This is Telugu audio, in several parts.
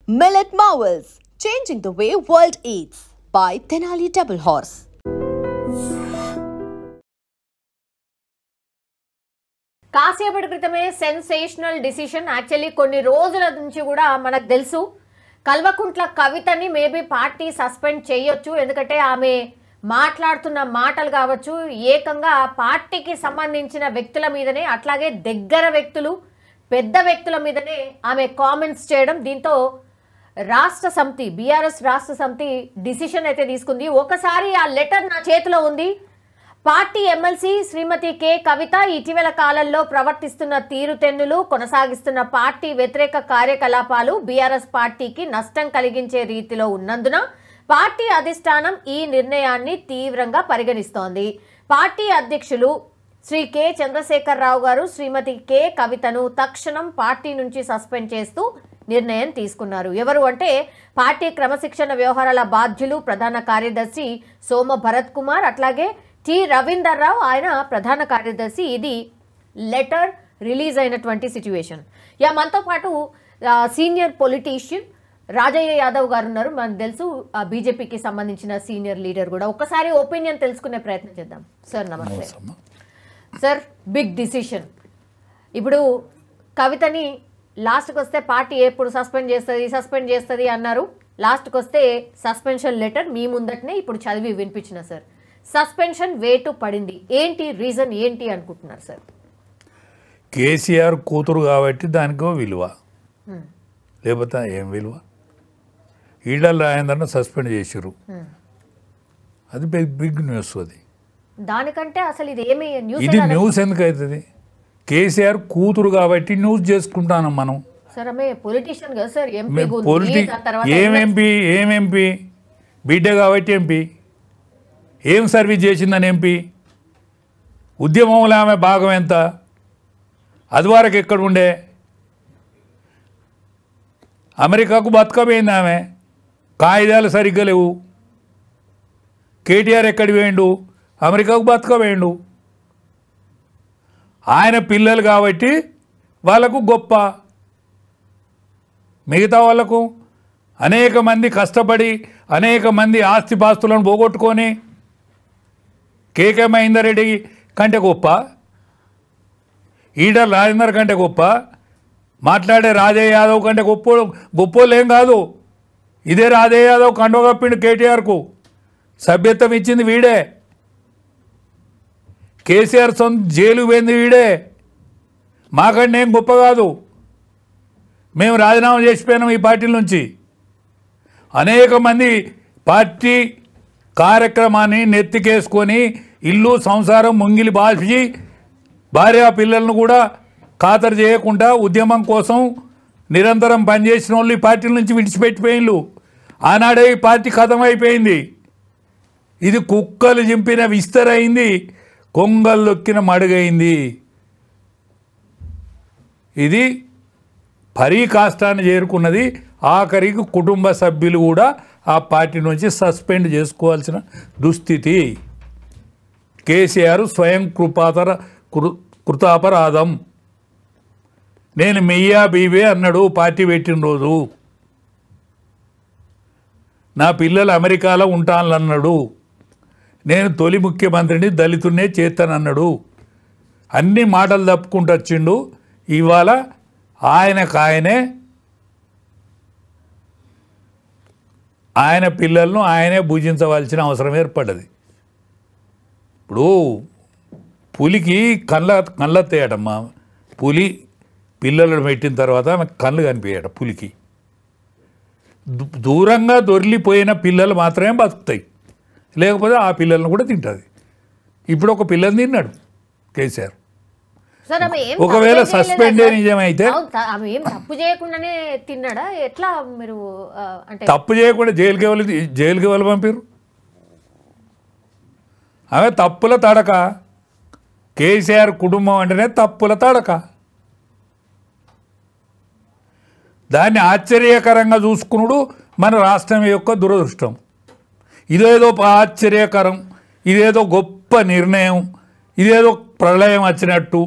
Millet Marvels, changing the way world eats by Tenali Double Horse. కాసేపటి క్రితమే సెన్సేషనల్ డిసిషన్ యాక్చువల్లీ కొన్ని రోజుల నుంచి కూడా మనకు తెలుసు కల్వకుంట్ల కవితని మేబీ పార్టీ సస్పెండ్ చేయొచ్చు ఎందుకంటే ఆమె మాట్లాడుతున్న మాటలు కావచ్చు ఏకంగా పార్టీకి సంబంధించిన వ్యక్తుల మీదనే అట్లాగే దగ్గర వ్యక్తులు పెద్ద వ్యక్తుల మీదనే ఆమె కామెంట్స్ చేయడం దీంతో రాష్ట్ర సమితి బీఆర్ఎస్ రాష్ట్ర సమితి డిసిషన్ అయితే తీసుకుంది. ఒకసారి ఆ లెటర్ నా చేతిలో ఉంది. పార్టీ ఎమ్మెల్సీ శ్రీమతి కె కవిత ఇటీవల కాలంలో ప్రవర్తిస్తున్న తీరుతెన్నులు కొనసాగిస్తున్న పార్టీ వ్యతిరేక కార్యకలాపాలు బీఆర్ఎస్ పార్టీకి నష్టం కలిగించే రీతిలో ఉన్నందున పార్టీ అధిష్టానం ఈ నిర్ణయాన్ని తీవ్రంగా పరిగణిస్తోంది. పార్టీ అధ్యక్షులు శ్రీ కె చంద్రశేఖరరావు గారు శ్రీమతి కె కవితను తక్షణం పార్టీ నుంచి సస్పెండ్ చేస్తూ నిర్ణయం తీసుకున్నారు. ఎవరు అంటే పార్టీ క్రమశిక్షణ వ్యవహారాల బాధ్యులు ప్రధాన కార్యదర్శి సోమ భరత్ కుమార్ అట్లాగే టి రవీందర్ రావు ఆయన ప్రధాన కార్యదర్శి. ఇది లెటర్ రిలీజ్ అయినటువంటి సిచ్యువేషన్. మనతో పాటు సీనియర్ పొలిటీషియన్ రాజయ్య యాదవ్ గారు ఉన్నారు. మనకు తెలుసు బీజేపీకి సంబంధించిన సీనియర్ లీడర్ కూడా. ఒక్కసారి ఒపీనియన్ తెలుసుకునే ప్రయత్నం చేద్దాం. సార్ నమస్తే. Sir big decision. ఇప్పుడు కవితని లాస్ట్కి వస్తే పార్టీ ఎప్పుడు సస్పెండ్ చేస్తుంది అన్నారు. లాస్ట్కి వస్తే సస్పెన్షన్ లెటర్ మీ ముందటనే ఇప్పుడు చదివి వినిపించిన సార్. సస్పెన్షన్ వేటు పడింది, ఏంటి రీజన్ ఏంటి అనుకుంటున్నారు సార్? కేసీఆర్ కూతురు కాబట్టి దానికో విలువ, లేకపోతే ఏం విలువ? ఈడల రాయందరూ సస్పెండ్ చేసారు, అది బిగ్ న్యూస్. అది దానికంటే అసలు ఇది ఏమి న్యూస్? ఇది న్యూస్ ఎందుకు అవుతుంది? కేసీఆర్ కూతురు కాబట్టి న్యూస్ చేసుకుంటాను మనం. సార్ ఆమె పొలిటీషియన్ కదా సార్, ఏం ఎంపీ బిడ్డ కాబట్టి ఎంపీ. ఏం సర్వీస్ చేసిందని ఎంపీ? ఉద్యమంలో ఆమె భాగం ఎంత? అది వరకు ఎక్కడ ఉండే? అమెరికాకు బతకపోయింది ఆమె, కాయిదాలు సరిగ్గా లేవు. కేటీఆర్ ఎక్కడికి పోయిండు? అమెరికాకు బతకపోయిండు. ఆయన పిల్లలు కాబట్టి వాళ్ళకు గొప్ప, మిగతా వాళ్ళకు అనేక మంది కష్టపడి అనేక మంది ఆస్తిపాస్తులను పోగొట్టుకొని కేకే మహేందర్ రెడ్డి కంటే గొప్ప, ఈడర్ రాజేందర్ కంటే గొప్ప, మాట్లాడే రాజయ్య యాదవ్ కంటే గొప్పోళ్ళు ఏం కాదు. ఇదే రాజయ్య యాదవ్ కండవ కప్పిండు కేటీఆర్కు, సభ్యత్వం ఇచ్చింది వీడే. కేసీఆర్ సొంత జైలు పోయింది వీడే. మాకంటే ఏం గొప్ప కాదు. మేము రాజీనామా చేసిపోయినాం ఈ పార్టీల నుంచి. అనేక మంది పార్టీ కార్యక్రమాన్ని నెత్తికేసుకొని ఇల్లు సంసారం ముంగిలి బాసి భార్య పిల్లలను కూడా ఖాతరు చేయకుండా ఉద్యమం కోసం నిరంతరం పనిచేసిన వాళ్ళు ఈ పార్టీల నుంచి విడిచిపెట్టిపోయిన్లు. ఆనాడే ఈ పార్టీ ఖతమైపోయింది. ఇది కుక్కలు చింపిన విస్తరైంది, కొంగలు దొక్కిన మడుగైంది. ఇది పరీకాష్టాన్ని చేరుకున్నది. ఆఖరికి కుటుంబ సభ్యులు కూడా ఆ పార్టీ నుంచి సస్పెండ్ చేసుకోవాల్సిన దుస్థితి. కేసీఆర్ స్వయం కృతాపరాధం. నేను మెయ్యా బీబే అన్నాడు పార్టీ పెట్టిన రోజు. నా పిల్లలు అమెరికాలో ఉంటానన్నాడు. నేను తొలి ముఖ్యమంత్రిని దళితున్నే చేస్తానన్నాడు. అన్ని మాటలు తప్పుకుంటూ వచ్చిండు. ఇవాళ ఆయనకాయనే ఆయన పిల్లలను ఆయనే భుజించవలసిన అవసరం ఏర్పడ్డది. ఇప్పుడు పులికి కళ్ళెత్తాయటమ్మా. పులి పిల్లలను పెట్టిన తర్వాత ఆమె కళ్ళు కనిపించాయట పులికి. దూరంగా దొరికిపోయిన పిల్లలు మాత్రమే బతుకుతాయి, లేకపోతే ఆ పిల్లలను కూడా తింటుంది. ఇప్పుడు ఒక పిల్లని తిన్నాడు కేసీఆర్. ఒకవేళ సస్పెండ్ నిజమైతే తప్పు చేయకుండానే తిన్నాడా ఎట్లా? మీరు అంటే తప్పు చేయకుండా జైలుకి ఎవరు పంపారు? ఆమె తప్పుల తడక. కేసీఆర్ కుటుంబం అంటేనే తప్పుల తడక. దాన్ని ఆశ్చర్యకరంగా చూసుకున్నాడు మన రాష్ట్రం యొక్క దురదృష్టం. ఇదేదో ఆశ్చర్యకరం, ఇదేదో గొప్ప నిర్ణయం, ఇదేదో ప్రళయం వచ్చినట్టు,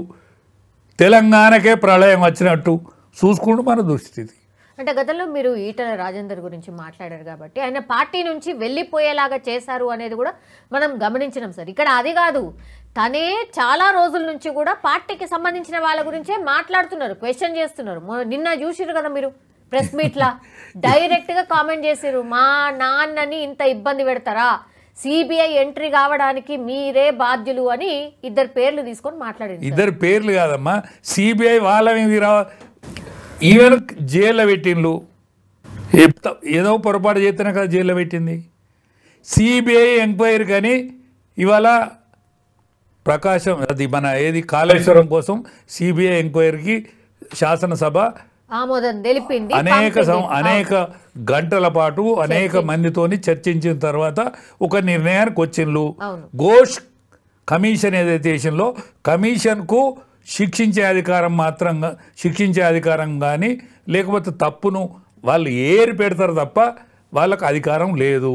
తెలంగాణకే ప్రళయం వచ్చినట్టు చూసుకుంటూ మన దుస్థితి. అంటే గతంలో మీరు ఈటల రాజేందర్ గురించి మాట్లాడారు కాబట్టి ఆయన పార్టీ నుంచి వెళ్ళిపోయేలాగా చేశారు అనేది కూడా మనం గమనించినాం సార్. ఇక్కడ అది కాదు, తనే చాలా రోజుల నుంచి కూడా పార్టీకి సంబంధించిన వాళ్ళ గురించే మాట్లాడుతున్నారు, క్వశ్చన్ చేస్తున్నారు. నిన్న చూసిరు కదా మీరు ప్రెస్ మీట్లా డైరెక్ట్ గా కామెంట్ చేసిరు, మా నాన్నని ఇంత ఇబ్బంది పెడతారా, సిబిఐ ఎంట్రీ కావడానికి మీరే బాధ్యులు అని ఇద్దరు పేర్లు తీసుకొని మాట్లాడారు. ఇద్దరు పేర్లు కాదమ్మా, సిబిఐ వాళ్ళ ఈవెన్ జైల్లో పెట్టిండ్రు, ఏదో పొరపాటు చేస్తేనే కదా జైల్లో పెట్టింది. సిబిఐ ఎంక్వైరీ కానీ ఇవాళ ప్రకాశం అది మన ఏది కాళేశ్వరం కోసం సిబిఐ ఎంక్వైరీకి శాసనసభ ఆమోదం తెలిపింది. అనేక గంటల పాటు అనేక మందితోని చర్చించిన తర్వాత ఒక నిర్ణయానికి వచ్చిండ్రు. ఘోష్ కమిషన్ ఏదైతే చేసిందో కమిషన్కు శిక్షించే అధికారం కానీ లేకపోతే తప్పును వాళ్ళు ఏరి పెడతారు తప్ప వాళ్ళకు అధికారం లేదు.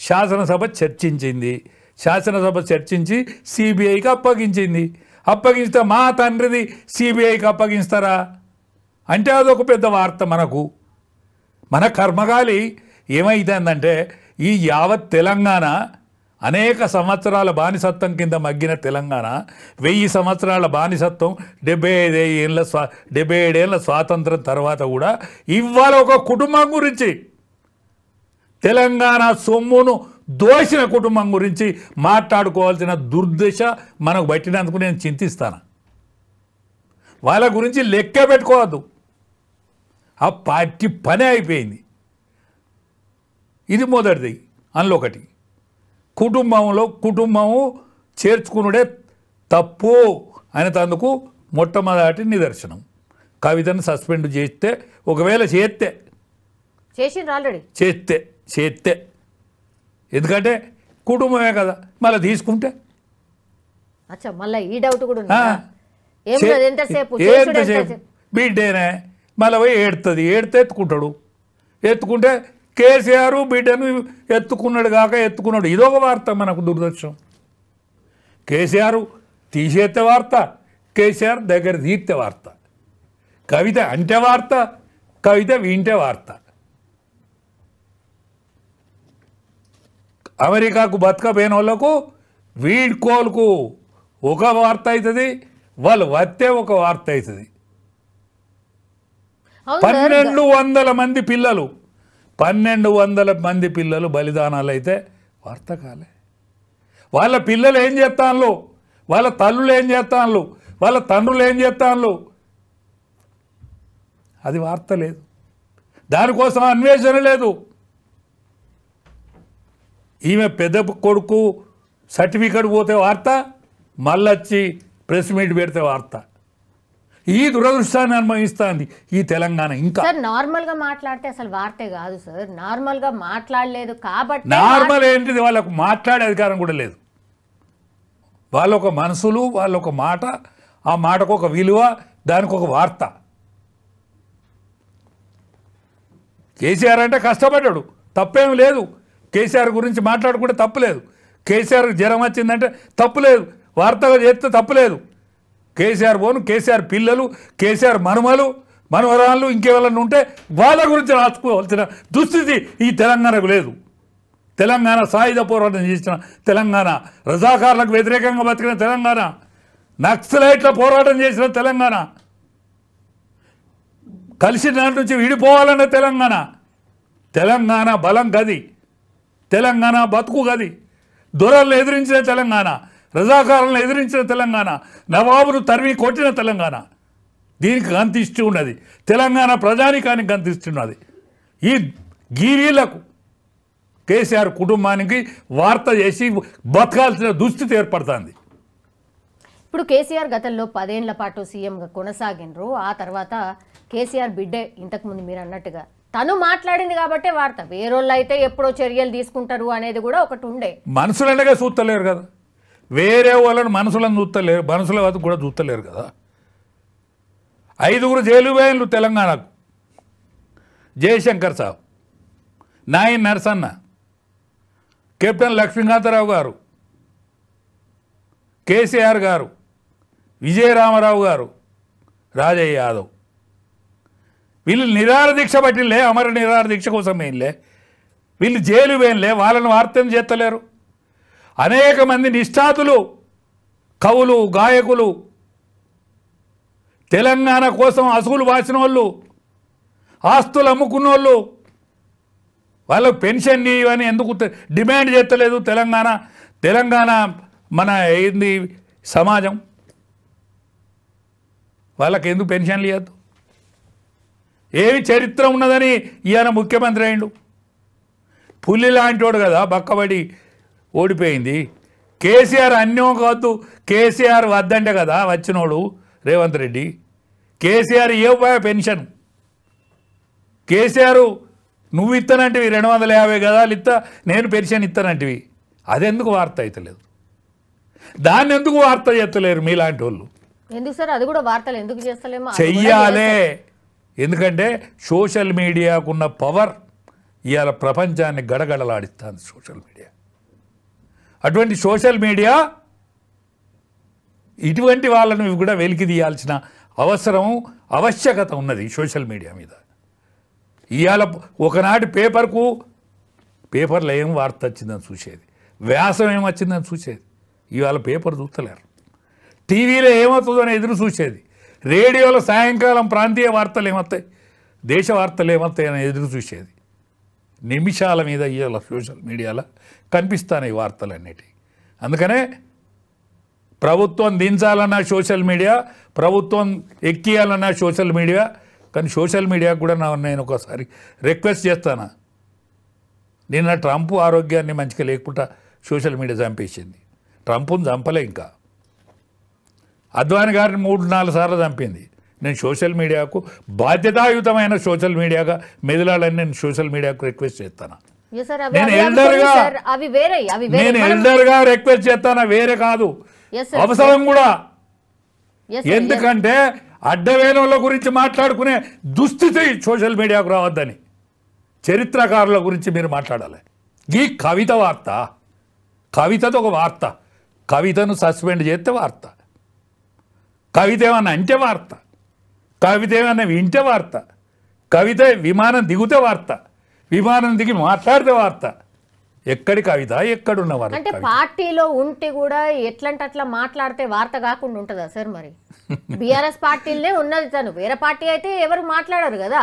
శాసనసభ చర్చించింది, శాసనసభ చర్చించి సిబిఐకి అప్పగించింది. అప్పగిస్తే మా తండ్రిది సిబిఐకి అప్పగిస్తారా అంటే అదొక పెద్ద వార్త. మన కర్మగాలి ఏమైతుందంటే ఈ యావత్ తెలంగాణ అనేక సంవత్సరాల బానిసత్వం కింద మగ్గిన తెలంగాణ 1000 సంవత్సరాల బానిసత్వం 75 ఏళ్ళ స్వాతంత్రం తర్వాత కూడా ఇవాళ ఒక కుటుంబం గురించి తెలంగాణ సొమ్మును దోషిన కుటుంబం గురించి మాట్లాడుకోవాల్సిన దుర్దశ మనకు పట్టినందుకు నేను చింతిస్తాను. వాళ్ళ గురించి లెక్క పెట్టుకోవద్దు, ఆ పార్టీ పని అయిపోయింది. ఇది మొదటిది. అందులో ఒకటి కుటుంబము చేర్చుకునుడే తప్పు అనేందుకు మొట్టమొదటి నిదర్శనం కవితను సస్పెండ్ చేస్తే, ఒకవేళ చేస్తే ఎందుకంటే కుటుంబమే కదా, మళ్ళీ తీసుకుంటే ఎంతసేపు బిడ్డేనే మళ్ళీ పోయి ఏడితే ఎత్తుకుంటే కేసీఆర్ బిడ్డను ఎత్తుకున్నాడు కాక ఎత్తుకున్నాడు. ఇదొక వార్త మనకు దురదృష్టం. కేసీఆర్ తీసేస్తే వార్త, కేసీఆర్ దగ్గర తీర్తే వార్త. కవిత అంటే వార్త, కవిత వింటే వార్త. అమెరికాకు బతకపోయిన వాళ్ళకు వీడ్కోలుకు ఒక వార్త అవుతుంది, వాళ్ళు వస్తే ఒక వార్త అవుతుంది. 1200 మంది పిల్లలు బలిదానాలు అయితే వార్త కాలే. వాళ్ళ పిల్లలు ఏం చేస్తాను, వాళ్ళ తల్లులు ఏం చేస్తాను, వాళ్ళ తండ్రులు ఏం చేస్తాను, అది వార్త లేదు. దానికోసం అన్వేషణ లేదు. ఈమె పెద్ద కొడుకు సర్టిఫికెట్ పోతే వార్త, మళ్ళొచ్చి ప్రెస్ మీట్ పెడితే వార్త. ఈ దురదృష్టాన్ని అనుభవిస్తుంది ఈ తెలంగాణ. ఇంకా సార్ నార్మల్ గా మాట్లాడితే అసలు వార్తే కాదు సార్, నార్మల్ గా మాట్లాడలేదు కాబట్టి. నార్మల్ ఏంటిది, వాళ్ళకు మాట్లాడే అధికారం కూడా లేదు. వాళ్ళొక మనసులు, వాళ్ళొక మాట, ఆ మాటకు ఒక విలువ, దానికి ఒక వార్త. కేసీఆర్ అంటే కష్టపడ్డాడు, తప్పేం లేదు. కేసీఆర్ గురించి మాట్లాడుకుంటే తప్పులేదు. కేసీఆర్ జ్వరం వచ్చిందంటే తప్పులేదు, వార్తగా చేస్తే తప్పులేదు. కేసీఆర్ కేసీఆర్ పిల్లలు, కేసీఆర్ మనవరాళ్ళు ఇంకేవాళ్ళని ఉంటే వాళ్ళ గురించి రాసుకోవాల్సిన దుస్థితి ఈ తెలంగాణకు లేదు. తెలంగాణ సాయుధ పోరాటం చేసిన తెలంగాణ, రజాకారులకు వ్యతిరేకంగా బతికిన తెలంగాణ, నక్సలైట్ల పోరాటం చేసిన తెలంగాణ, కలిసి దాని నుంచి విడిపోవాలన్న తెలంగాణ బలం గది, తెలంగాణ బతుకు గది, దొరలను ఎదిరించిన తెలంగాణ, రజాకారులను ఎదిరించిన తెలంగాణ, నవాబును తరిమి కొట్టిన తెలంగాణ. దీనికి గంతిస్తూ ఉన్నది, తెలంగాణ ప్రజానికానికి గంతిస్తున్నది. ఈ గీవీలకు కేసీఆర్ కుటుంబానికి వార్త చేసి బతకాల్సిన దుస్థితి ఏర్పడుతుంది. ఇప్పుడు కేసీఆర్ గతంలో 10 ఏళ్ల పాటు సీఎంగా కొనసాగినరు. ఆ తర్వాత కేసీఆర్ బిడ్డే ఇంతకుముందు మీరు అన్నట్టుగా తను మాట్లాడింది కాబట్టి వార్త. వేరోళ్ళు అయితే ఎప్పుడో చర్యలు తీసుకుంటారు అనేది కూడా ఒకటి ఉండే. మనుషులనగా చూస్తలేరు కదా, వేరే వాళ్ళని మనుషులను చూస్తలేరు, మనుషుల వద్దకు కూడా చూస్తలేరు కదా. 5 జైలు వేయంలు తెలంగాణకు. జయశంకర్ సాబ్, నాయన్ నరసన్న, కెప్టెన్ లక్ష్మీకాంతరావు గారు, కేసీఆర్ గారు, విజయరామారావు గారు, రాజయ్య యాదవ్, వీళ్ళు నిరాహార దీక్ష పట్టిలే, అమర నిరాహార దీక్ష కోసం ఏంలే, వీళ్ళు జైలు వేయలే, వాళ్ళని వార్తం చేస్తలేరు. అనేక మంది నిష్ఠాతులు, కవులు, గాయకులు, తెలంగాణ కోసం అసుగులు వాసిన వాళ్ళు, ఆస్తులు అమ్ముకున్న వాళ్ళు, వాళ్ళకు పెన్షన్ ఇవని ఎందుకు డిమాండ్ చేస్తలేదు తెలంగాణ మన ఏంది సమాజం? వాళ్ళకి ఎందుకు పెన్షన్లు ఇవ్వద్దు? ఏమి చరిత్ర ఉన్నదని ఈయన ముఖ్యమంత్రి అయిండు. పులి లాంటివాడు కదా, బక్కబడి ఓడిపోయింది. కేసీఆర్ అన్యం కాదు, కేసీఆర్ వద్దంటే కదా వచ్చినోడు రేవంత్ రెడ్డి. కేసీఆర్ ఇవ్వబోయే పెన్షన్, కేసీఆర్ నువ్వు ఇస్తానంటివి 250 గదాలు ఇస్తా, నేను పెన్షన్ ఇస్తానంటివి. అదెందుకు వార్త అవుతలేదు? దాన్ని ఎందుకు వార్త చేస్తలేరు మీలాంటి వాళ్ళు? ఎందుకు సార్ అది కూడా వార్తలు ఎందుకు చేస్తలేమో చెయ్యాలే. ఎందుకంటే సోషల్ మీడియాకున్న పవర్ ఇవాళ ప్రపంచాన్ని గడగడలాడిస్తుంది సోషల్ మీడియా. అటువంటి సోషల్ మీడియా ఇటువంటి వాళ్ళను కూడా వెలికి తీయాల్సిన అవసరం, ఆవశ్యకత ఉన్నది సోషల్ మీడియా మీద. ఇవాళ ఒకనాటి పేపర్లో ఏం వార్త వచ్చిందని చూసేది, వ్యాసం ఏమొచ్చిందని చూసేది. ఇవాళ పేపర్ చూస్తలేరు. టీవీలో ఏమవుతుందని ఎదురు చూసేది. రేడియోలో సాయంకాలం ప్రాంతీయ వార్తలు ఏమవుతాయి, దేశ వార్తలు ఏమవుతాయి అని ఎదురు చూసేది. నిమిషాల మీద ఇవాళ సోషల్ మీడియాలో కనిపిస్తాను ఈ వార్తలన్నిటి. అందుకనే ప్రభుత్వం దించాలన్న సోషల్ మీడియా, ప్రభుత్వం ఎక్కియాలన్న సోషల్ మీడియా. కానీ సోషల్ మీడియాకు కూడా నేను ఒకసారి రిక్వెస్ట్ చేస్తాను. నిన్న ట్రంప్ ఆరోగ్యాన్ని మంచిగా లేకుండా సోషల్ మీడియా చంపేసింది. ట్రంప్ను చంపలే, ఇంకా అద్వానీ గారిని 3-4 సార్లు చంపింది. నేను సోషల్ మీడియాకు బాధ్యతాయుతమైన సోషల్ మీడియాగా మెదలాలని నేను సోషల్ మీడియాకు రిక్వెస్ట్ చేస్తాను. నేను ఎల్డర్గా రిక్వెస్ట్ చేస్తాను, వేరే కాదు, అవసరం కూడా. ఎందుకంటే అడ్డవేనుల గురించి మాట్లాడుకునే దుస్థితి సోషల్ మీడియాకు రావద్దని చరిత్రకారుల గురించి మీరు మాట్లాడాలి. ఈ కవిత వార్త, కవితతో ఒక వార్త, కవితను సస్పెండ్ చేస్తే వార్త, కవిత ఏమన్నా అంటే వార్త, కవిత ఏమన్నా వింటే వార్త, కవిత విమానం దిగితే వార్త, విమానం దిగి మాట్లాడితే వార్త. ఎక్కడి కవిత, ఎక్కడున్న వార్త? అంటే పార్టీలో ఉంటే కూడా ఎట్లంటే అట్లా మాట్లాడితే వార్త కాకుండా ఉంటుందా సార్? మరి బీఆర్ఎస్ పార్టీలనే ఉన్నది, తను వేరే పార్టీ అయితే ఎవరు మాట్లాడరు కదా.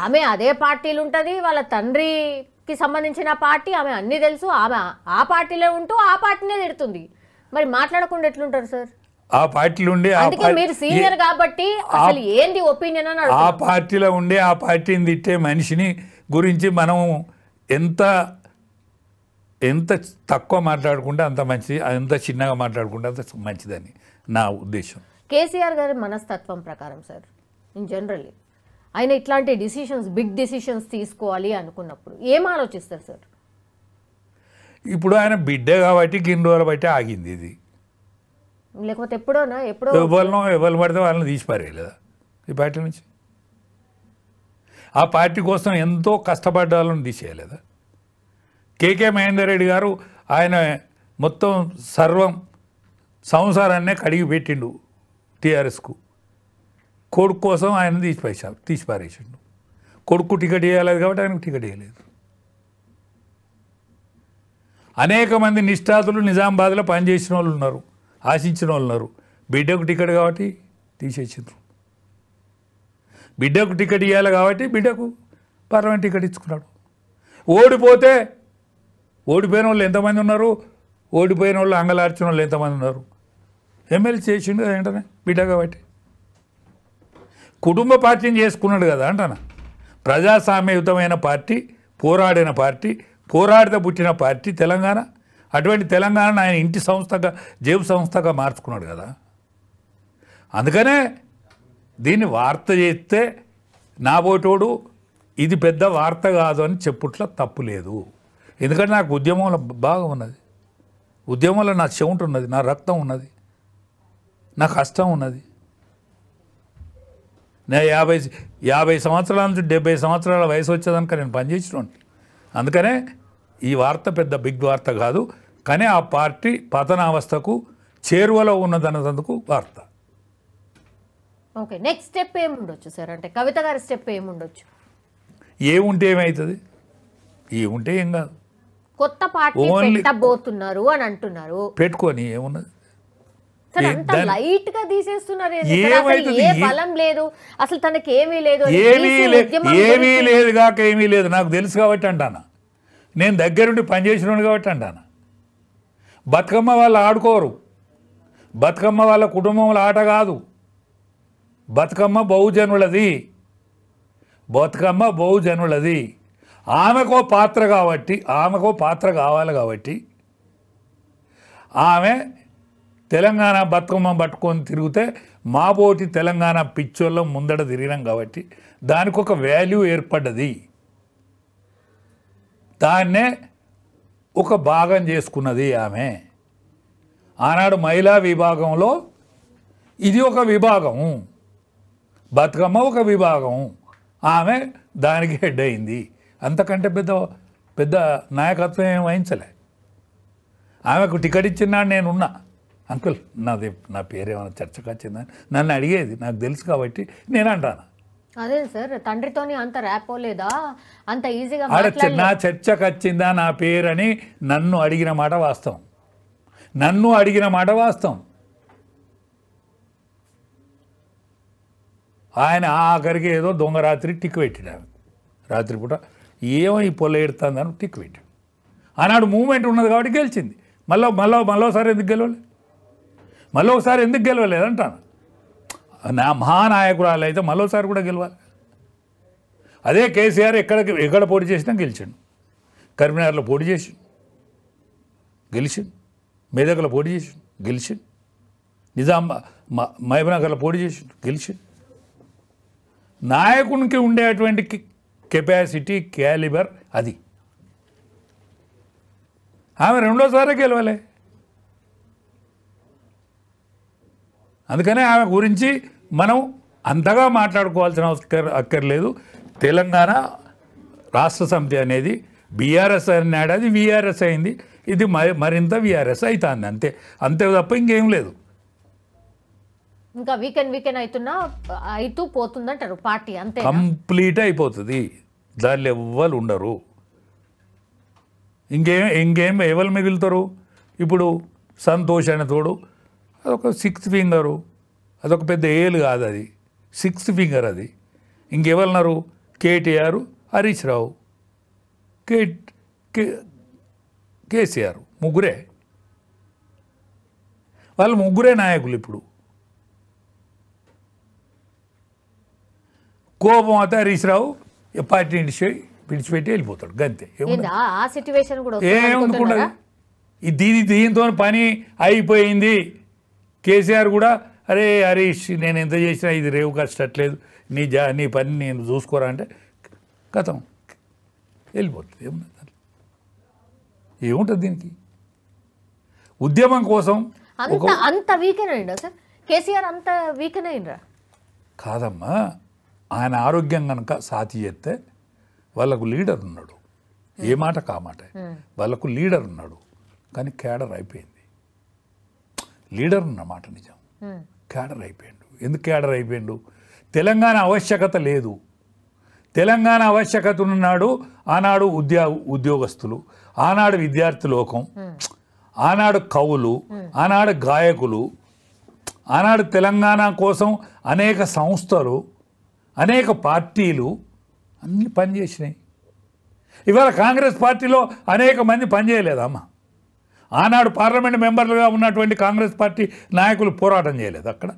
ఆమె అదే పార్టీలు ఉంటుంది, వాళ్ళ తండ్రికి సంబంధించిన పార్టీ, ఆమె అన్నీ తెలుసు, ఆమె ఆ పార్టీలో ఉంటూ ఆ పార్టీనే తిడుతుంది. మరి మాట్లాడకుండా ఎట్లుంటారు సార్? ఆ పార్టీలో ఉండి, మీరు సీనియర్ కాబట్టి అసలు ఏంది ఒపీనియన్ అని ఆ పార్టీలో ఉండి ఆ పార్టీని తిట్టే మనిషిని గురించి మనం ఎంత తక్కువ మాట్లాడుకుంటే అంత మంచిది, ఎంత చిన్నగా మాట్లాడుకుంటే అంత మంచిదని నా ఉద్దేశం. కేసీఆర్ గారి మనస్తత్వం ప్రకారం సార్, ఇన్ జనరల్లీ ఆయన ఇట్లాంటి డిసిషన్స్, బిగ్ డిసిషన్స్ తీసుకోవాలి అనుకున్నప్పుడు ఏం ఆలోచిస్తారు సార్? ఇప్పుడు ఆయన బిడ్డ కాబట్టి గిన్ని రోజులు బట్టి ఆగింది ఇది. లేకపోతే ఎప్పుడో ఎవరు పడితే వాళ్ళని తీసిపారేయలేదా ఈ పార్టీ నుంచి? ఆ పార్టీ కోసం ఎంతో కష్టపడ్డ వాళ్ళని తీసేయలేదా? కేకే మహేందర్ రెడ్డి గారు ఆయన మొత్తం సర్వం సంసారాన్నే కడిగి పెట్టిండు టీఆర్ఎస్కు. కొడుకు కోసం ఆయన తీసిపారేసిండు. కొడుకు టికెట్ ఇవ్వలేదు కాబట్టి ఆయనకు టికెట్ ఇవ్వలేదు. అనేక మంది నిష్ఠాతులు నిజామాబాద్లో పనిచేసిన వాళ్ళు ఉన్నారు, ఆశించిన వాళ్ళు ఉన్నారు. బిడ్డకు టికెట్ కాబట్టి తీసేసిండ్రు. బిడ్డకు టికెట్ ఇవ్వాలి కాబట్టి బిడ్డకు పార్లమెంట్ టికెట్ ఇచ్చుకున్నాడు. ఓడిపోయిన వాళ్ళు ఎంతమంది ఉన్నారు, ఓడిపోయిన వాళ్ళు అంగలార్చిన వాళ్ళు ఎంతమంది ఉన్నారు? ఎమ్మెల్యే చేసిండు కదా వెంటనే బిడ్డ కాబట్టి. కుటుంబ పార్టీని చేసుకున్నాడు కదా అంటాను. ప్రజాస్వామ్యయుతమైన పార్టీ, పోరాడిన పార్టీ, పోరాడితే పుట్టిన పార్టీ తెలంగాణ. అటువంటి తెలంగాణను ఆయన ఇంటి సంస్థగా, జేబు సంస్థగా మార్చుకున్నాడు కదా. అందుకనే దీన్ని వార్త చేస్తే నా పోటోడు ఇది పెద్ద వార్త కాదు అని చెప్పుట్లో తప్పు లేదు. ఎందుకంటే నాకు ఉద్యమంలో బాగా ఉన్నది, ఉద్యమంలో నా చెవుంటు ఉన్నది, నా రక్తం ఉన్నది, నా కష్టం ఉన్నది. నేను 50 సంవత్సరాల నుంచి 70 సంవత్సరాల వయసు వచ్చేదానిక నేను పనిచేసినోండి. అందుకనే ఈ వార్త పెద్ద బిగ్ వార్త కాదు, కానీ ఆ పార్టీ పతనావస్థకు చేరువలో ఉన్నదన్నందుకు వార్త. ఓకే, నెక్స్ట్ స్టెప్ ఏముండొచ్చు సార్? అంటే కవిత గారి స్టెప్ ఏముండొచ్చు? ఏముంటే ఏమవుతుంది? ఏముంటే ఏం కాదు, కొత్త పార్టీ పెట్టబోతున్నారు అని అంటున్నారు. పెట్టుకొని ఏమున్నది? సార్ అంత లైట్ గా తీసేస్తున్నారు, ఏ బలం లేదు అసలు, తనకి ఏమీ లేదు, ఏమీ లేదు కాక ఏమీ లేదు. నాకు తెలుసు కాబట్టి అంటానా, నేను దగ్గరుండి పనిచేసినాను కాబట్టి అంటానా. బతుకమ్మ వాళ్ళు ఆడుకోరు, బతుకమ్మ వాళ్ళ కుటుంబంలో ఆట కాదు, బతుకమ్మ బహుజనులది, బతుకమ్మ బహుజనులది. ఆమెకో పాత్ర కాబట్టి, ఆమెకో పాత్ర కావాలి కాబట్టి ఆమె తెలంగాణ బతుకమ్మ పట్టుకొని తిరిగితే మాబోటి తెలంగాణ పిచ్చోళ్ళం ముందట తిరిగినాం కాబట్టి దానికి ఒక వాల్యూ ఏర్పడ్డది. దాన్నే ఒక భాగం చేసుకున్నది ఆమె. ఆనాడు మహిళా విభాగంలో ఇది ఒక విభాగం, బతుకమ్మ ఒక విభాగం, ఆమె దానికి హెడ్ అయింది. అంతకంటే పెద్ద నాయకత్వం ఏం వహించలే. ఆమెకు టికెట్ ఇచ్చినాడు, నేనున్నా, అంకుల్ నా పేరేమైనా చర్చకు వచ్చిందని నన్ను అడిగేది, నాకు తెలుసు కాబట్టి నేను అంటాను. అదే సార్, తండ్రితోని అంత ర్యాపో లేదా, అంత ఈజీగా నా చర్చకు వచ్చిందా నా పేరని నన్ను అడిగిన మాట వాస్తవం, నన్ను అడిగిన మాట వాస్తవం. ఆయన ఆఖరికి ఏదో దొంగ రాత్రి టిక్కు పెట్టాడు, ఆమె రాత్రిపూట ఏమో ఈ పొల్ల ఎడుతుందని టిక్కు పెట్టాడు. ఆనాడు మూమెంట్ ఉన్నది కాబట్టి గెలిచింది. మళ్ళోసారి ఎందుకు గెలవలేదు, మళ్ళీ ఒకసారి ఎందుకు గెలవలేదు అంటాను. నా మహానాయకురాలు అయితే మళ్ళోసారి కూడా గెలవాలి. అదే కేసీఆర్ ఎక్కడ పోటీ చేసినా గెలిచాడు. కరీంనగర్లో పోటీ చేసి గెలిచాడు, మెదక్లో పోటీ చేసి గెలిచాడు, మహబూబ్నగర్లో పోటీ చేసి గెలిచాడు. నాయకునికి ఉండేటువంటి కెపాసిటీ, క్యాలిబర్ అది. ఆమె రెండోసారి గెలవలే. అందుకనే ఆమె గురించి మనం అంతగా మాట్లాడుకోవాల్సిన అక్కర్లేదు. తెలంగాణ రాష్ట్ర సమితి అనేది బీఆర్ఎస్ అన్నాడు, అది వీఆర్ఎస్ అయింది, ఇది మరింత వీఆర్ఎస్ అవుతుంది, అంతే తప్ప ఇంకేం లేదు. ఇంకా వీకెండ్ అవుతూ పోతుందంటారు పార్టీ, అంతే కంప్లీట్ అయిపోతుంది, దానిలో ఎవ్వరు ఉండరు. ఇంకేం ఎవరు మిగులుతారు? ఇప్పుడు సంతోష్ అనే తోడు అదొక 6th ఫింగరు, అదొక పెద్ద ఏలు కాదు, అది 6th ఫింగర్. అది ఇంకెవరున్నారు? కేటీఆర్, హరీష్ రావు, కేసీఆర్, ముగ్గురే. వాళ్ళు ముగ్గురే నాయకులు. ఇప్పుడు కోపం అయితే హరీష్ రావు పార్టీ విడిచిపెట్టి వెళ్ళిపోతాడు, గంతే. ఏముండదు, దీంతో పని అయిపోయింది. కేసీఆర్ కూడా అరే హరీష్, నేను ఎంత చేసినా ఇది రేవు కష్టట్లేదు, నీ పని నేను చూసుకోరా అంటే కథం వెళ్ళిపోతుంది. ఏముంటుంది దీనికి? ఉద్యమం కోసం అంత వీకెన్ అయిందా సార్ కేసీఆర్? అంత వీకెన్ అయినరా? కాదమ్మా, ఆయన ఆరోగ్యం కనుక సాతి చేస్తే వాళ్ళకు లీడర్ ఉన్నాడు, ఏ మాట కామాట, వాళ్ళకు లీడర్ ఉన్నాడు, కానీ క్యాడర్ అయిపోయింది. లీడర్ ఉన్నమాట నిజం, క్యాడర్ అయిపోయాడు. ఎందుకు క్యాడర్ అయిపోయాడు? తెలంగాణ ఆవశ్యకత లేదు. తెలంగాణ ఆవశ్యకత ఉన్నాడు ఆనాడు ఉద్యోగస్తులు, ఆనాడు విద్యార్థి లోకం, ఆనాడు కవులు, ఆనాడు గాయకులు, ఆనాడు తెలంగాణ కోసం అనేక సంస్థలు, అనేక పార్టీలు అన్నీ పనిచేసినాయి. ఇవాళ కాంగ్రెస్ పార్టీలో అనేక మంది పనిచేయలేదమ్మా. ఆనాడు పార్లమెంట్ మెంబర్లుగా ఉన్నటువంటి కాంగ్రెస్ పార్టీ నాయకులు పోరాటం చేయలేదు అక్కడ.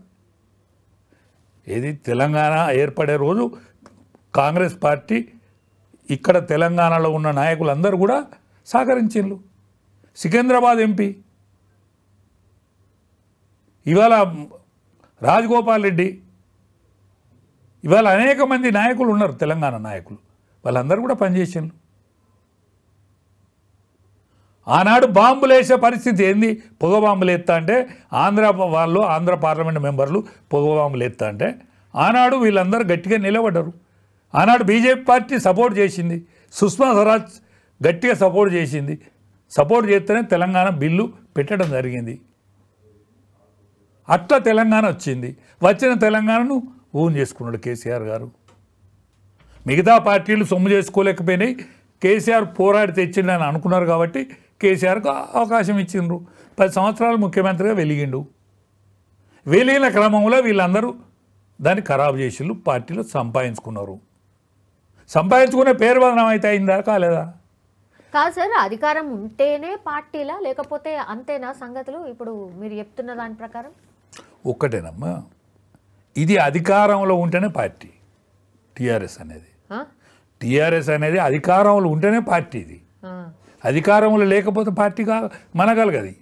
ఏది తెలంగాణ ఏర్పడే రోజు కాంగ్రెస్ పార్టీ ఇక్కడ తెలంగాణలో ఉన్న నాయకులందరూ కూడా సహకరించిండ్రు. సికింద్రాబాద్ ఎంపీ ఇవాళ రాజగోపాల్ రెడ్డి, ఇవాళ అనేక మంది నాయకులు ఉన్నారు, తెలంగాణ నాయకులు, వాళ్ళందరూ కూడా పనిచేసిండ్రు. ఆనాడు బాంబులు వేసే పరిస్థితి ఏంది? పొగ బాంబులు ఎత్తా అంటే ఆంధ్ర పార్లమెంట్ మెంబర్లు పొగ బాంబులు ఎత్తా అంటే ఆనాడు వీళ్ళందరూ గట్టిగా నిలబడ్డారు. ఆనాడు బీజేపీ పార్టీ సపోర్ట్ చేసింది, సుష్మా స్వరాజ్ గట్టిగా సపోర్ట్ చేసింది. సపోర్ట్ చేస్తేనే తెలంగాణ బిల్లు పెట్టడం జరిగింది. అట్లా తెలంగాణ వచ్చింది. వచ్చిన తెలంగాణను ఓన్ చేసుకున్నాడు కేసీఆర్ గారు. మిగతా పార్టీలు సొమ్ము చేసుకోలేకపోయినాయి, కేసీఆర్ పోరాడి తెచ్చిండని అనుకున్నారు కాబట్టి కేసీఆర్కు అవకాశం ఇచ్చిండ్రు. 10 సంవత్సరాలు ముఖ్యమంత్రిగా వెలిగిండు. వెలిగిన క్రమంలో వీళ్ళందరూ దాన్ని ఖరాబు చేసిళ్ళు, పార్టీలో సంపాదించుకున్నారు. సంపాదించుకునే పేరు బదనం అయితే అయిందా కాలేదా? కాదు సార్, అధికారం ఉంటేనే పార్టీలా లేకపోతే అంతేనా సంగతులు? ఇప్పుడు మీరు చెప్తున్న దాని ప్రకారం ఒక్కటేనమ్మా, ఇది అధికారంలో ఉంటేనే పార్టీ. టీఆర్ఎస్ అనేది అధికారంలో ఉంటేనే పార్టీ. ఇది అధికారంలో లేకపోతే పార్టీ మనగలగది.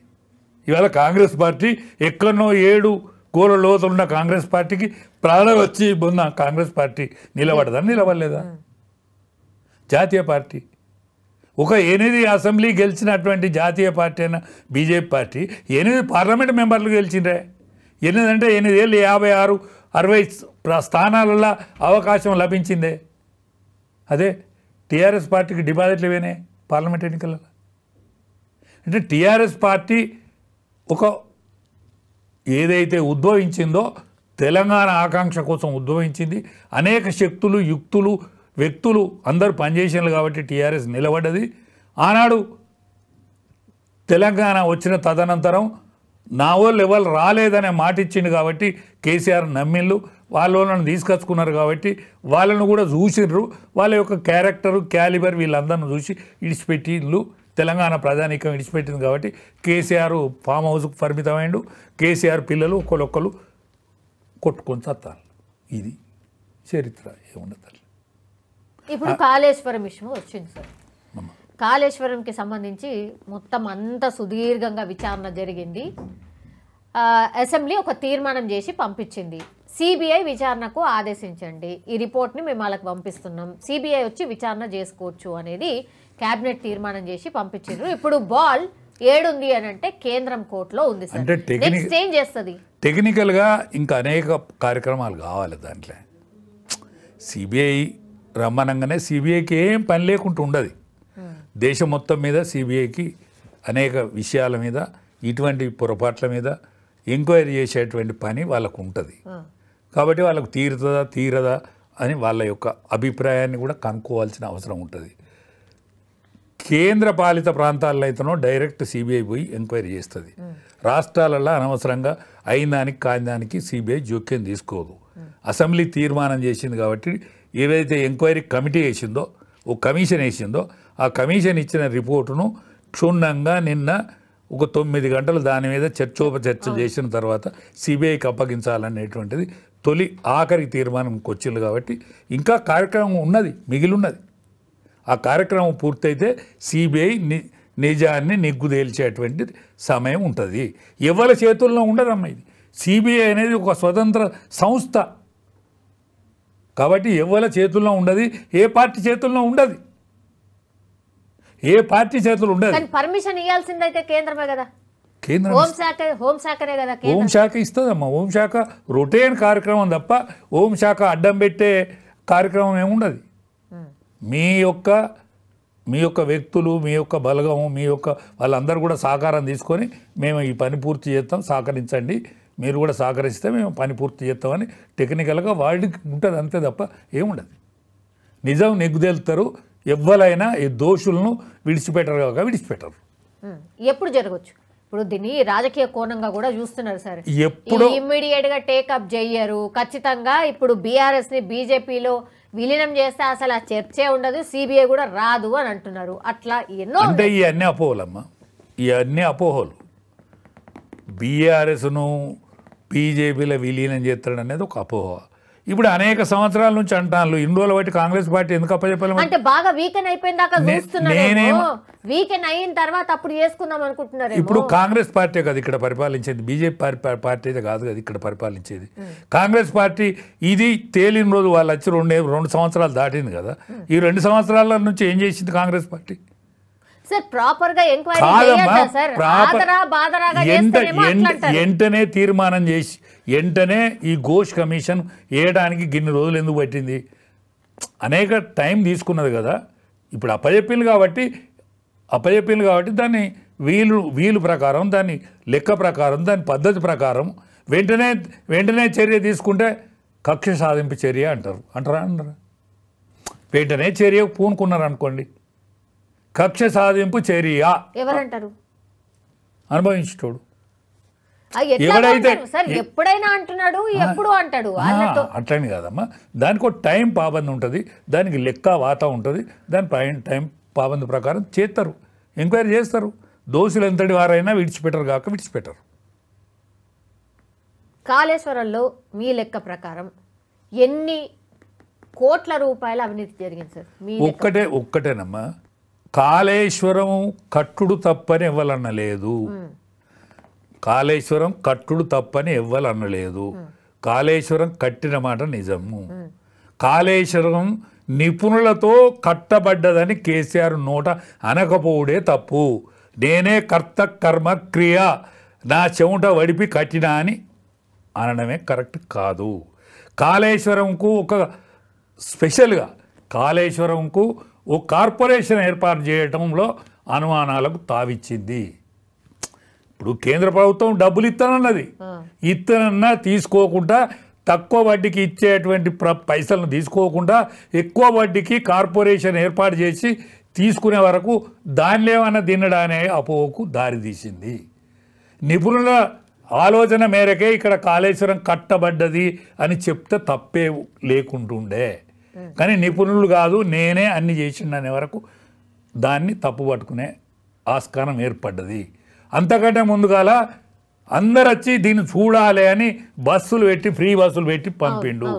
ఇవాళ కాంగ్రెస్ పార్టీ ఎక్కడనో 7 గోల లోతున్న కాంగ్రెస్ పార్టీకి ప్రాణం వచ్చి ఉన్న కాంగ్రెస్ పార్టీ నిలబడదా? నిలబడలేదా? జాతీయ పార్టీ ఒక 8 అసెంబ్లీ గెలిచినటువంటి జాతీయ పార్టీ అయిన బీజేపీ పార్టీ 8 పార్లమెంట్ మెంబర్లు గెలిచిండ్రే. 8 అంటే 8 ఏళ్ళు 56, 60 స్థానాలలో అవకాశం లభించిందే. అదే టీఆర్ఎస్ పార్టీకి డిపాజిట్లు ఇవేనే పార్లమెంట్ ఎన్నికలలో. అంటే టీఆర్ఎస్ పార్టీ ఒక ఏదైతే ఉద్భవించిందో తెలంగాణ ఆకాంక్ష కోసం ఉద్భవించింది. అనేక శక్తులు, యుక్తులు, వ్యక్తులు అందరూ పనిచేసినారు కాబట్టి టీఆర్ఎస్ నిలబడ్డది. ఆనాడు తెలంగాణ వచ్చిన తదనంతరం నా వాళ్ళు ఎవరు రాలేదనే మాట ఇచ్చింది కాబట్టి కేసీఆర్ నమ్మిళ్ళు, వాళ్ళని తీసుకొచ్చుకున్నారు కాబట్టి వాళ్ళను కూడా చూసిర్రు. వాళ్ళ యొక్క క్యారెక్టరు, క్యాలిబర్ వీళ్ళందరిని చూసి ఇడిచిపెట్టిళ్ళు. తెలంగాణ ప్రజానీకం ఇడిచిపెట్టింది కాబట్టి కేసీఆర్ ఫామ్ హౌస్కు పరిమితమైండు. కేసీఆర్ పిల్లలు ఒకరొక్కరు కొట్టుకొని చత్తారు. ఇది చరిత్ర. ఏముండదు. ఇప్పుడు కాళేశ్వరం విషయం వచ్చింది సార్. కాళేశ్వరంకి సంబంధించి మొత్తం అంత సుదీర్ఘంగా విచారణ జరిగింది. అసెంబ్లీ ఒక తీర్మానం చేసి పంపించింది. సిబిఐ విచారణకు ఆదేశించండి, ఈ రిపోర్ట్ని మేము వాళ్ళకి పంపిస్తున్నాం, సిబిఐ వచ్చి విచారణ చేసుకోవచ్చు అనేది క్యాబినెట్ తీర్మానం చేసి పంపించారు. ఇప్పుడు బాల్ ఏడుంది అని అంటే కేంద్రం కోర్టులో ఉంది సార్. నెక్స్ట్ ఏం చేస్తుంది? టెక్నికల్గా ఇంకా అనేక కార్యక్రమాలు కావాలి దాంట్లో. సిబిఐ రమ్మనంగానే సిబిఐకి ఏం పని లేకుండా ఉండదు. దేశం మొత్తం మీద సిబిఐకి అనేక విషయాల మీద, ఇటువంటి పొరపాట్ల మీద ఎంక్వైరీ చేసేటువంటి పని వాళ్ళకు ఉంటుంది. కాబట్టి వాళ్ళకు తీరదా అని వాళ్ళ యొక్క అభిప్రాయాన్ని కూడా కనుక్కోవాల్సిన అవసరం ఉంటుంది. కేంద్ర పాలిత ప్రాంతాల్లో అయితేనో డైరెక్ట్ సిబిఐ పోయి ఎంక్వైరీ చేస్తుంది. రాష్ట్రాలలో అనవసరంగా అయిన దానికి కాని దానికి సిబిఐ జోక్యం తీసుకోదు. అసెంబ్లీ తీర్మానం చేసింది కాబట్టి ఏదైతే ఎంక్వైరీ కమిటీ వేసిందో, ఓ కమిషన్ వేసిందో, ఆ కమిషన్ ఇచ్చిన రిపోర్టును క్షుణ్ణంగా నిన్న ఒక 9 గంటలు దాని మీద చర్చోపచర్చలు చేసిన తర్వాత సిబిఐకి అప్పగించాలనేటువంటిది ఆఖరి తీర్మానంకి వచ్చింది. కాబట్టి ఇంకా కార్యక్రమం ఉన్నది, మిగిలి ఉన్నది. ఆ కార్యక్రమం పూర్తయితే సిబిఐ నిజాన్ని నిగ్గుదేల్చేటువంటి సమయం ఉంటుంది. ఎవరి చేతుల్లో ఉండదమ్మా ఇది. సిబిఐ అనేది ఒక స్వతంత్ర సంస్థ కాబట్టి ఎవరి చేతుల్లో ఉండదు, ఏ పార్టీ చేతుల్లో ఉండదు, ఏ పార్టీ చేతులు ఉండదు. పర్మిషన్ ఇవ్వాల్సిందైతే కేంద్రమే కదా. కేంద్రం హోంశాఖనే కదా. హోంశాఖ ఇస్తుందమ్మా. హోంశాఖ రొటీన్ కార్యక్రమం తప్ప హోంశాఖ అడ్డం పెట్టే కార్యక్రమం ఏముండదు. మీ యొక్క వ్యక్తులు, మీ యొక్క బలగము, మీ యొక్క వాళ్ళందరూ కూడా సహకారం తీసుకొని మేము ఈ పని పూర్తి చేస్తాం, సహకరించండి, మీరు కూడా సహకరిస్తే మేము పని పూర్తి చేస్తామని టెక్నికల్గా వాళ్ళకి ఉంటుంది, అంతే తప్ప ఏముండదు. నిజం నెగ్గుదేలుతారు. ఎవ్వరైనా ఈ దోషులను విడిచిపెట్టరు కాక విడిచిపెట్టరు. ఎప్పుడు జరగచ్చు? ఇప్పుడు దీన్ని రాజకీయ కోణంగా కూడా చూస్తున్నారు సార్. ఎప్పుడు ఇమ్మీడియట్ గా టేకప్ చెయ్యరు. ఖచ్చితంగా ఇప్పుడు బీఆర్ఎస్ ని బీజేపీలో విలీనం చేస్తే అసలు ఆ చర్చే ఉండదు, సిబిఐ కూడా రాదు అని అంటున్నారు. అట్లా ఎన్నో అంటే ఇవన్నీ అపోహలమ్మా, ఇవన్నీ అపోహలు. బీఆర్ఎస్ను బీజేపీలో విలీనం చేస్తాడు అనేది ఒక అపోహ. ఇప్పుడు అనేక సంవత్సరాల నుంచి అంటాను, ఇన్ని రోజులు బట్టి కాంగ్రెస్ పార్టీ ఎందుకు అప్పచెప్పాలి అంటే బాగా వీకెన్ అయిపోయిన దాకా చూస్తున్నారు. వీకెన్ అయిన తర్వాత అప్పుడు చేసుకుందాం అనుకుంటున్నారు. ఇప్పుడు కాంగ్రెస్ పార్టీ కదా ఇక్కడ పరిపాలించేది, బీజేపీ పార్టీ అయితే కాదు కదా ఇక్కడ పరిపాలించేది. కాంగ్రెస్ పార్టీ ఇది తేలిన రోజు వాళ్ళు వచ్చి 2 సంవత్సరాలు దాటింది కదా. ఈ 2 సంవత్సరాల నుంచి ఏం చేసింది కాంగ్రెస్ పార్టీ? సార్ ప్రాపర్ గా ఎంక్వైరీ వెంటనే తీర్మానం చేసి వెంటనే ఈ ఘోష్ కమిషన్ వేయడానికి గిన్ని రోజులు ఎందుకు పట్టింది? అనేక టైం తీసుకున్నది కదా. ఇప్పుడు అప్పచెప్పింది కాబట్టి దాన్ని వీలు ప్రకారం, దాన్ని లెక్క ప్రకారం, దాని పద్ధతి ప్రకారం వెంటనే చర్య తీసుకుంటే కక్ష సాధింపు చర్య అంటారా వెంటనే చర్య పూనుకున్నారు అనుకోండి, కక్ష సాధింపు చర్య ఎవరంటారు? అనుభవించేటోడు. ఎవడైతే ఎప్పుడైనా అంటున్నాడు, ఎప్పుడు అంటాడు అట్లని కాదమ్మా, దానికి ఒక టైం పాబంది ఉంటుంది, దానికి లెక్క వాత ఉంటుంది, దాని టైం పాబంది ప్రకారం చేస్తారు, ఎంక్వైరీ చేస్తారు. దోషులు ఎంతటి వారైనా విడిచిపెట్టరు కాక విడిచిపెట్టరు. కాళేశ్వరంలో మీ లెక్క ప్రకారం ఎన్ని కోట్ల రూపాయల అవినీతి జరిగింది సార్? ఒక్కటేనమ్మా, కాళేశ్వరం కట్టుడు తప్పని ఎవ్వలన్నలేదు. కాళేశ్వరం కట్టుడు తప్పని ఎవ్వలన్నలేదు. కాళేశ్వరం కట్టిన మాట నిజము. కాళేశ్వరం నిపుణులతో కట్టబడ్డదని కేసీఆర్ నోట అనకపోవుడే తప్పు. నేనే కర్త కర్మ క్రియ నా చెవుట వడిపి కట్టినా అని అనడమే కరెక్ట్ కాదు. కాళేశ్వరంకు ఒక స్పెషల్గా కాళేశ్వరంకు ఒక కార్పొరేషన్ ఏర్పాటు చేయడంలో అనుమానాలకు తావిచ్చింది. ఇప్పుడు కేంద్ర ప్రభుత్వం డబ్బులు ఇస్తానన్నది, ఇస్తానన్నా తీసుకోకుండా తక్కువ వడ్డీకి ఇచ్చేటువంటి పైసలను తీసుకోకుండా ఎక్కువ వడ్డీకి కార్పొరేషన్ ఏర్పాటు చేసి తీసుకునే వరకు దానిలో ఏమన్నా తినడానే అపోకు దారితీసింది. నిపుణుల ఆలోచన మేరకే ఇక్కడ కాళేశ్వరం కట్టబడ్డది అని చెప్తే తప్పే లేకుంటుండే, కానీ నిపుణులు కాదు నేనే అన్ని చేసిండనే వరకు దాన్ని తప్పు పట్టుకునే ఆస్కారం ఏర్పడ్డది. అంతకంటే ముందుగాల అందరు వచ్చి దీన్ని చూడాలి అని బస్సులు పెట్టి ఫ్రీ బస్సులు పెట్టి పంపిండు.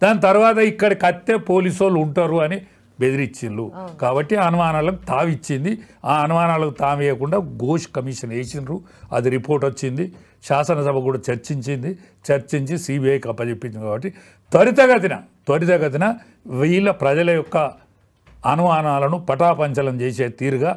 దాని తర్వాత ఇక్కడికి అత్తే పోలీసు వాళ్ళు ఉంటారు అని బెదిరించిండ్రు. కాబట్టి అనుమానాలకు తావిచ్చింది. ఆ అనుమానాలకు తావేయకుండా ఘోష్ కమిషన్ వేసిండ్రు. అది రిపోర్ట్ వచ్చింది, శాసనసభ కూడా చర్చించి సిబిఐకి అప్పచెప్పింది. కాబట్టి త్వరితగతిన వీళ్ళ ప్రజల యొక్క అనుమానాలను పటాపంచలం చేసే తీరుగా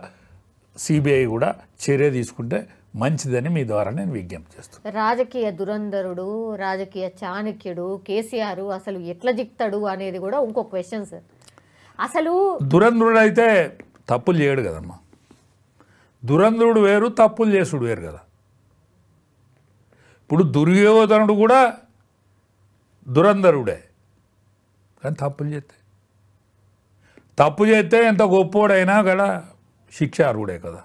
సిబిఐ కూడా చర్య తీసుకుంటే మంచిదని మీ ద్వారా నేను విజ్ఞప్తి చేస్తాను. రాజకీయ దురంధరుడు, రాజకీయ చాణక్యుడు కేసీఆర్ అసలు ఎట్లా జిక్తాడు అనేది కూడా ఇంకో క్వశ్చన్ సార్. అసలు దురంధరుడు అయితే తప్పులు చేయడు కదమ్మా. దురంధరుడు వేరు, తప్పులు చేసుడు వేరు కదా. ఇప్పుడు దుర్యోధనుడు కూడా దురంధరుడే, కానీ తప్పు చేస్తే ఎంత గొప్పోడైనా కూడా శిక్షార్హుడే కదా.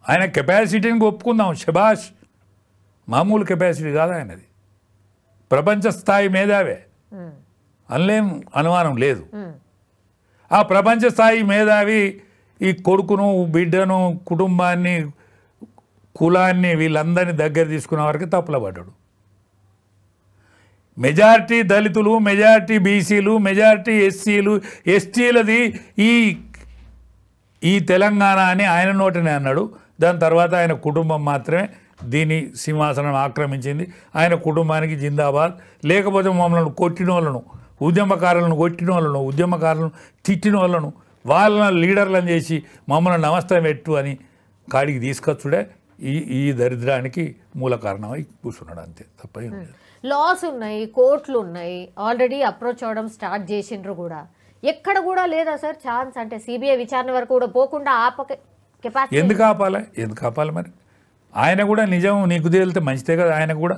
ఆయన కెపాసిటీని ఒప్పుకుందాం, శబాష్, మామూలు కెపాసిటీ కాదు ఆయనది, ప్రపంచ స్థాయి మేధావే, అనలేం అనుమానం లేదు. ఆ ప్రపంచ స్థాయి మేధావి ఈ కొడుకును, బిడ్డను, కుటుంబాన్ని, కులాన్ని వీళ్ళందరినీ దగ్గర తీసుకునే వరకు తప్పుల పడ్డాడు. మెజారిటీ దళితులు, మెజారిటీ బీసీలు, మెజారిటీ ఎస్సీలు, ఎస్టీలది ఈ తెలంగాణ అని ఆయన నోటనే అన్నాడు. దాని తర్వాత ఆయన కుటుంబం మాత్రమే దీని సింహాసనం ఆక్రమించింది. ఆయన కుటుంబానికి జిందాబాద్. లేకపోతే మమ్మల్ని కొట్టిన వాళ్ళను, ఉద్యమకారులను తిట్టిన వాళ్ళను వాళ్ళని లీడర్లను చేసి మమ్మల్ని నమస్తే పెట్టు అని కాడికి తీసుకొచ్చుడే ఈ దరిద్రానికి మూల కారణమై కూర్చున్నాడు, అంతే తప్ప. లాస్ ఉన్నాయి, కోర్టులు ఉన్నాయి, ఆల్రెడీ అప్రోచ్ అవ్వడం స్టార్ట్ చేసిండ్రు కూడా. ఎక్కడ కూడా లేదా సార్ ఛాన్స్? అంటే సిబిఐ విచారణ వరకు కూడా పోకుండా కెపాసిటీ ఎందుకు ఆపాలి మరి? ఆయన కూడా నిజం నీకు తేలితే మంచిదే కదా. ఆయన కూడా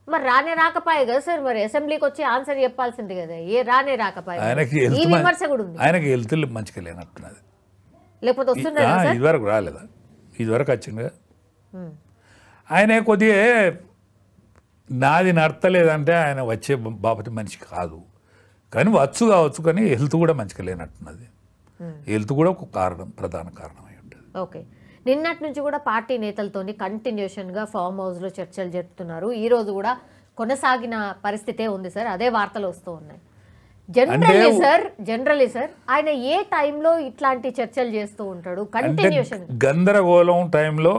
మరి రాకపోయే కదా సార్, మరి అసెంబ్లీకి వచ్చి ఆన్సర్ చెప్పాల్సింది కదా. రాకపోయే ఆయనకి హెల్త్ మంచిగా లేనట్టున్నది, లేకపోతే వస్తున్నాడు ఇదివరకు రాలేదా? ఇదివరకు వచ్చింది కదా. ఆయన కొద్దిగా నాది నడతలేదంటే ఆయన వచ్చే బాపతి మనిషి కాదు, కానీ కావచ్చు, కానీ హెల్త్ కూడా మంచిగా లేనట్టున్నది. హెల్త్ కూడా ఒక ప్రధాన కారణం అయి ఉంటుంది. ఓకే, నిన్నటి నుంచి కూడా పార్టీ నేతలతోని కంటిన్యూషన్గా ఫామ్ హౌస్లో చర్చలు జరుపుతున్నారు. ఈరోజు కూడా కొనసాగిన పరిస్థితే ఉంది సార్, అదే వార్తలు వస్తూ ఉన్నాయి. జనరలీ సార్ ఆయన ఏ టైంలో ఇట్లాంటి చర్చలు చేస్తూ ఉంటాడు? కంటిన్యూషన్ గందరగోళం టైంలో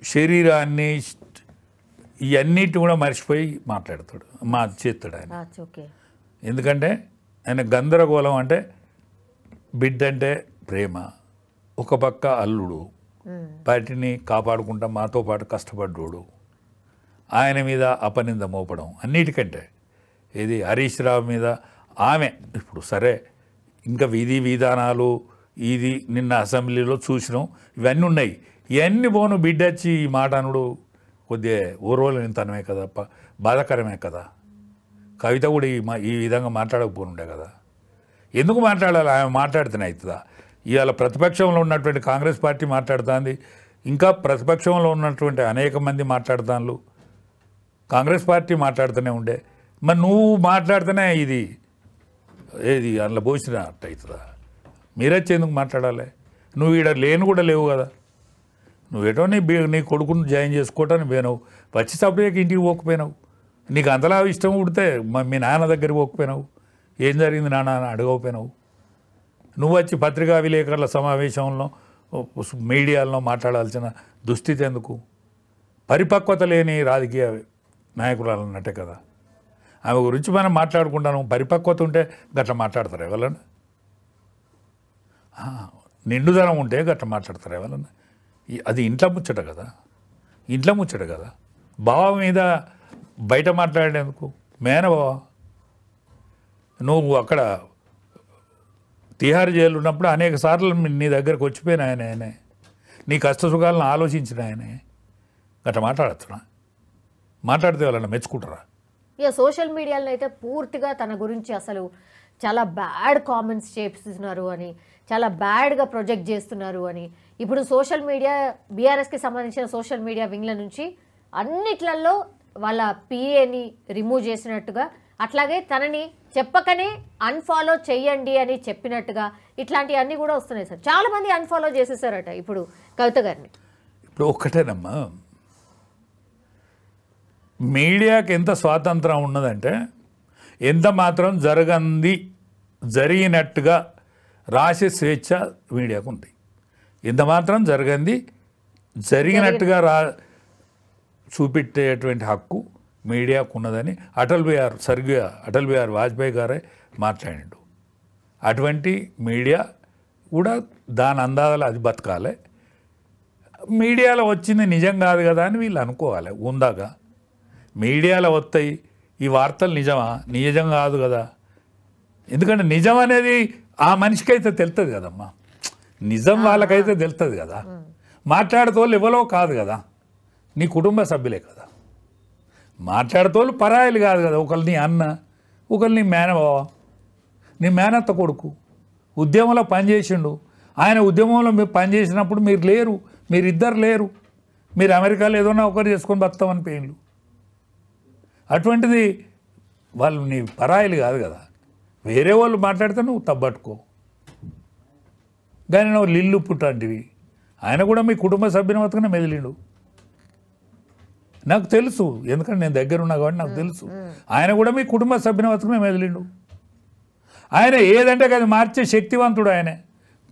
శరీరాన్ని ఇవన్నిటి కూడా మర్చిపోయి మాట్లాడతాడు, చేస్తాడు ఆయన. ఎందుకంటే ఆయన గందరగోళం అంటే బిడ్డ అంటే ప్రేమ, ఒక పక్క అల్లుడు, వాటిని కాపాడుకుంటా మాతో పాటు కష్టపడ్డాడు, ఆయన మీద అపనింద మోపడం, అన్నిటికంటే ఇది హరీష్ రావు మీద ఆమె. ఇప్పుడు సరే ఇంకా విధి విధానాలు ఇది నిన్న అసెంబ్లీలో చూసినాం, ఇవన్నీ ఉన్నాయి. ఇవన్నీ పోను బిడ్డ వచ్చి ఈ మాట అనుడు కొద్దిగా ఊర్వలేనితనమే కదా, బాధాకరమే కదా. కవిత కూడా ఈ విధంగా మాట్లాడకపోనుండే కదా. ఎందుకు మాట్లాడాలి? ఆమె మాట్లాడితేనే అవుతుందా? ఇవాళ ప్రతిపక్షంలో ఉన్నటువంటి కాంగ్రెస్ పార్టీ మాట్లాడుతుంది, ఇంకా ప్రతిపక్షంలో ఉన్నటువంటి అనేక మంది మాట్లాడుతాను, కాంగ్రెస్ పార్టీ మాట్లాడుతూనే ఉండే. మరి నువ్వు మాట్లాడితేనే ఇది ఏది అందులో పోసినట్టు అవుతుందా? మీరొచ్చి ఎందుకు మాట్లాడాలి? నువ్వు ఈడ లేని కూడా లేవు కదా. నువ్వేటో నీ కొడుకును జాయిన్ చేసుకోవటానికి పోయినావు, వచ్చి సపరేట్గా ఇంటికి పోకపోయినావు. నీకు అంతలా ఇష్టం ఉడితే మీ నాన్న దగ్గరికి పోకపోయినావు, ఏం జరిగింది నాన్న అని అడగకపోయినావు. నువ్వు వచ్చి పత్రికా విలేకరుల సమావేశంలో మీడియాలో మాట్లాడాల్సిన దుస్థితి ఎందుకు? పరిపక్వత లేని రాజకీయ నాయకురాలు అన్నట్టే కదా. ఆమె గురించి మనం మాట్లాడుకుంటాను. పరిపక్వత ఉంటే గట్లా మాట్లాడతారు ఎవరన్నా? నిండుదనం ఉంటే గట్లా మాట్లాడతారు ఎవరన్నా? అది ఇంట్లో ముచ్చట కదా, ఇంట్లో ముచ్చట కదా. బావ మీద బయట మాట్లాడేందుకు? మేనబావ నువ్వు అక్కడ తిహార్ జైలు ఉన్నప్పుడు అనేక సార్లు నీ దగ్గరకు వచ్చిపోయిన ఆయనే, నీ కష్ట సుఖాలను ఆలోచించిన ఆయనే. గట్లా మాట్లాడచ్చునా? మాట్లాడితే వాళ్ళని మెచ్చుకుంటారా? ఇక సోషల్ మీడియాలో అయితే పూర్తిగా తన గురించి అసలు చాలా బ్యాడ్ కామెంట్స్ చేస్తున్నారు అని, చాలా బ్యాడ్గా ప్రొజెక్ట్ చేస్తున్నారు అని. ఇప్పుడు సోషల్ మీడియా బీఆర్ఎస్కి సంబంధించిన సోషల్ మీడియా వింగ్ల నుంచి అన్నిట్లలో వాళ్ళ పిఏని రిమూవ్ చేసినట్టుగా, అట్లాగే తనని చెప్పకనే అన్ఫాలో చెయ్యండి అని చెప్పినట్టుగా ఇట్లాంటివన్నీ కూడా వస్తున్నాయి సార్. చాలామంది అన్ఫాలో చేసేసారట ఇప్పుడు కవిత గారిని. ఇప్పుడు ఒక్కటేనమ్మా, మీడియాకి ఎంత స్వాతంత్రం ఉన్నదంటే ఎంత మాత్రం జరిగినట్టుగా రాసే స్వేచ్ఛ మీడియాకు ఉంది. ఎంత మాత్రం జరిగినట్టుగా చూపెట్టేటువంటి హక్కు మీడియాకు ఉన్నదని స్వర్గీయ అటల్ బిహారీ వాజ్పేయి గారే మాట్లాడిండు. అటువంటి మీడియా కూడా దాని అందాల అది బతకాలి. మీడియాలో వచ్చింది నిజం కాదు కదా అని వీళ్ళు అనుకోవాలి. ఉందాగా మీడియాలో వస్తాయి ఈ వార్తలు నిజం కాదు కదా. ఎందుకంటే నిజం అనేది ఆ మనిషికైతే తెలుస్తుంది కదమ్మా, నిజం వాళ్ళకైతే తెలుస్తుంది కదా. మాట్లాడుతోళ్ళు ఎవరో కాదు కదా, నీ కుటుంబ సభ్యులే కదా. మాట్లాడుతోళ్ళు పరాయిలు కాదు కదా. ఒకళ్ళు నీ అన్న, ఒకళ్ళు నీ మేనబావ, నీ మేనత్త కొడుకు ఉద్యమంలో పనిచేసిండు. ఆయన ఉద్యమంలో మీరు పనిచేసినప్పుడు మీరిద్దరు లేరు. మీరు అమెరికాలో ఏదోనా ఒకరు చేసుకొని బతామని పోయిండ్రు. అటువంటిది వాళ్ళు నీ పరాయిలు కాదు కదా. వేరే వాళ్ళు మాట్లాడితే నువ్వు తప్పట్టుకో. కానీ నువ్వు లిల్లు పుట్టంటివి. ఆయన కూడా మీ కుటుంబ సభ్యుని వతకనే మెదిలిండు. నాకు తెలుసు, ఎందుకంటే నేను దగ్గర ఉన్నా కాబట్టి నాకు తెలుసు. ఆయన కూడా మీ కుటుంబ సభ్యుని వతకనే మెదిలిండు. ఆయన ఏదంటే అది మార్చే శక్తివంతుడు ఆయనే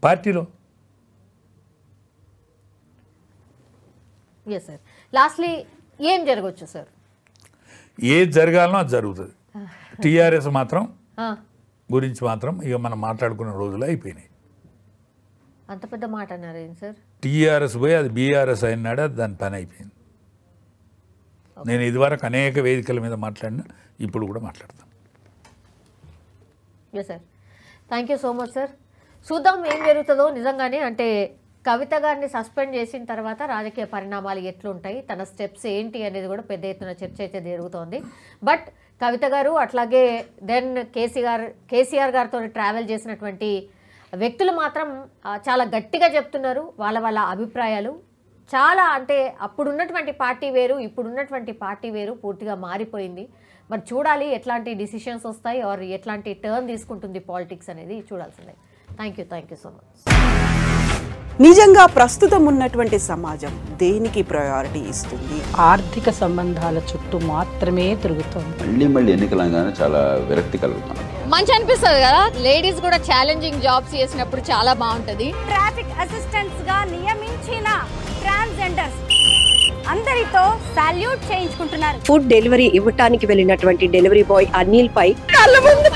పార్టీలో. ఎస్ సార్, లాస్ట్లీ ఏం జరగవచ్చు సార్? ఏది జరగాలనో అది జరుగుతుంది. టీఆర్ఎస్ గురించి మాత్రం ఇక మనం మాట్లాడుకున్న రోజులు అయిపోయినాయి. అంత పెద్ద మాట అన్నారు ఏం సార్? టీఆర్ఎస్ పోయి అది బీఆర్ఎస్ అయినాడు, అది దాని పని అయిపోయింది. నేను ఇదివరకు అనేక వేదికల మీద మాట్లాడినా, ఇప్పుడు కూడా మాట్లాడతాను. Yes sir, thank you so much sir. చూద్దాం ఏం జరుగుతుందో. నిజంగానే అంటే కవిత గారిని సస్పెండ్ చేసిన తర్వాత రాజకీయ పరిణామాలు ఎట్లుంటాయి, తన స్టెప్స్ ఏంటి అనేది కూడా పెద్ద ఎత్తున చర్చ అయితే జరుగుతోంది. బట్ కవిత గారు అట్లాగే దెన్ కేసీఆర్ గారితో ట్రావెల్ చేసినటువంటి వ్యక్తులు మాత్రం చాలా గట్టిగా చెప్తున్నారు వాళ్ళ అభిప్రాయాలు. చాలా అంటే అప్పుడున్నటువంటి పార్టీ వేరు, ఇప్పుడున్నటువంటి పార్టీ వేరు, పూర్తిగా మారిపోయింది. మరి చూడాలి ఎట్లాంటి డిసిషన్స్ వస్తాయి ఆర్ ఎట్లాంటి టర్న్ తీసుకుంటుంది పాలిటిక్స్ అనేది చూడాల్సిందే. Thank you so much. నిజంగా ప్రస్తుతం ఉన్నటువంటి సమాజం దేనికి ప్రయారిటీ ఇస్తుంది? ఆర్థిక సంబంధాల చుట్టూ మాత్రమే తిరుగుతుంది. మళ్ళీ ఎన్నికలంగానే చాలా విరక్తి కలుగుతాం. మంచి అనిపిస్తుంది కదా, లేడీస్ కూడా ఛాలెంజింగ్ జాబ్స్ చేసినప్పుడు చాలా బాగుంటది. ట్రాఫిక్ అసిస్టెంట్స్ గా నియమించిన ట్రాన్స్జెండర్స్ అందరితో సాల్యూట్ చేయించుకుంటున్నారు. ఫుడ్ డెలివరీ ఇవ్వటానికి వెళ్ళినటువంటి డెలివరీ బాయ్ అనిల్ పై కళ్ళ ముందు